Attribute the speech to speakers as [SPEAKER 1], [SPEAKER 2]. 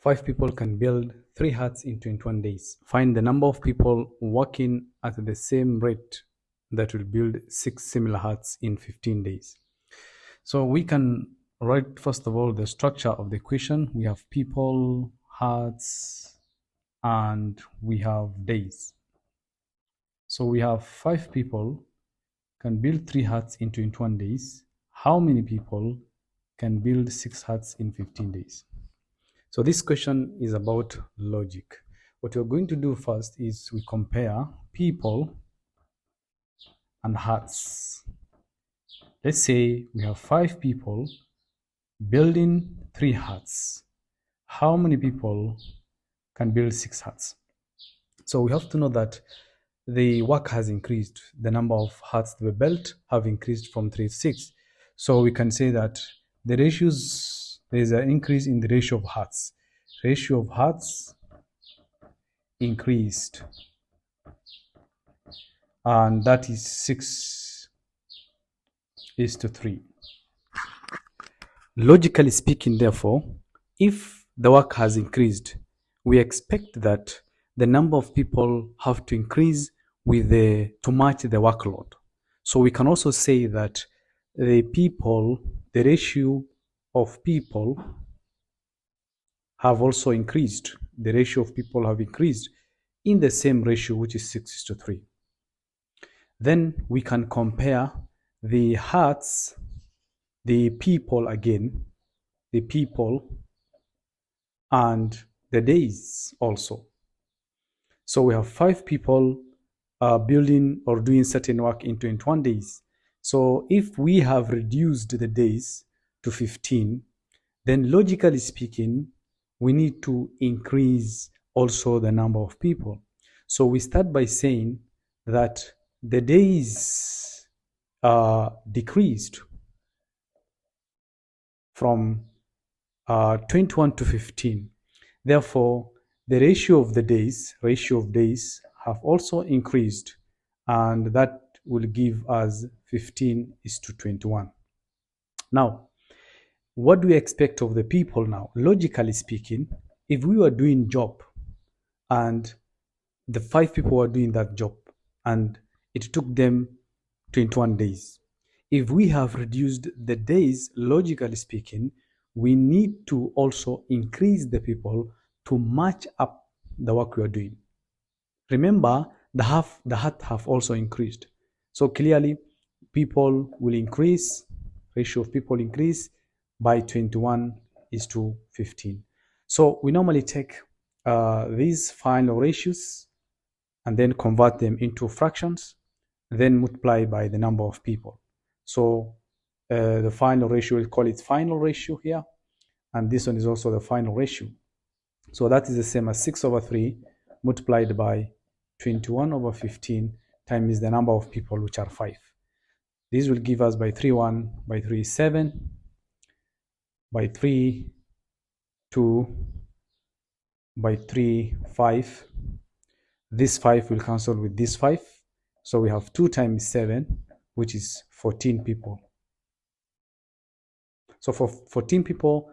[SPEAKER 1] 5 people can build 3 huts in 21 days. Find the number of people working at the same rate that will build 6 similar huts in 15 days. So we can write, first of all, the structure of the equation. We have people, huts, and we have days. So we have 5 people can build 3 huts in 21 days. How many people can build 6 huts in 15 days? So this question is about logic. What we're going to do first is we compare people and huts. Let's say we have 5 people building 3 huts. How many people can build 6 huts? So we have to know that the work has increased. The number of huts that were built have increased from 3 to 6. So we can say that the ratios, there is an increase in the ratio of huts. Ratio of huts increased, and that is 6:3. Logically speaking, therefore, if the work has increased, we expect that the number of people have to increase to match the workload. So we can also say that the ratio of people have also increased. The ratio of people have increased in the same ratio, which is 6:3. Then we can compare the huts, the people again, the people, and the days also. So we have 5 people building or doing certain work in 21 days. So if we have reduced the days to 15, then logically speaking, we need to increase also the number of people. So we start by saying that the days decreased from 21 to 15. Therefore, the ratio of days have also increased, and that will give us 15:21. Now, what do we expect of the people now? Logically speaking, if we were doing job and the 5 people were doing that job and it took them 21 days, if we have reduced the days, logically speaking, we need to also increase the people to match up the work we are doing. Remember, the hut have also increased. So clearly, people will increase, ratio of people increase by 21:15. So we normally take these final ratios and then convert them into fractions, then multiply by the number of people. So the final ratio, we'll call it final ratio here, and this one is also the final ratio. So that is the same as 6/3 multiplied by 21/15 times the number of people, which are 5. This will give us by 3 1, by 3 7, by 3 2, by 3 5. This 5 will cancel with this 5. So we have 2 times 7, which is 14 people. So for 14 people,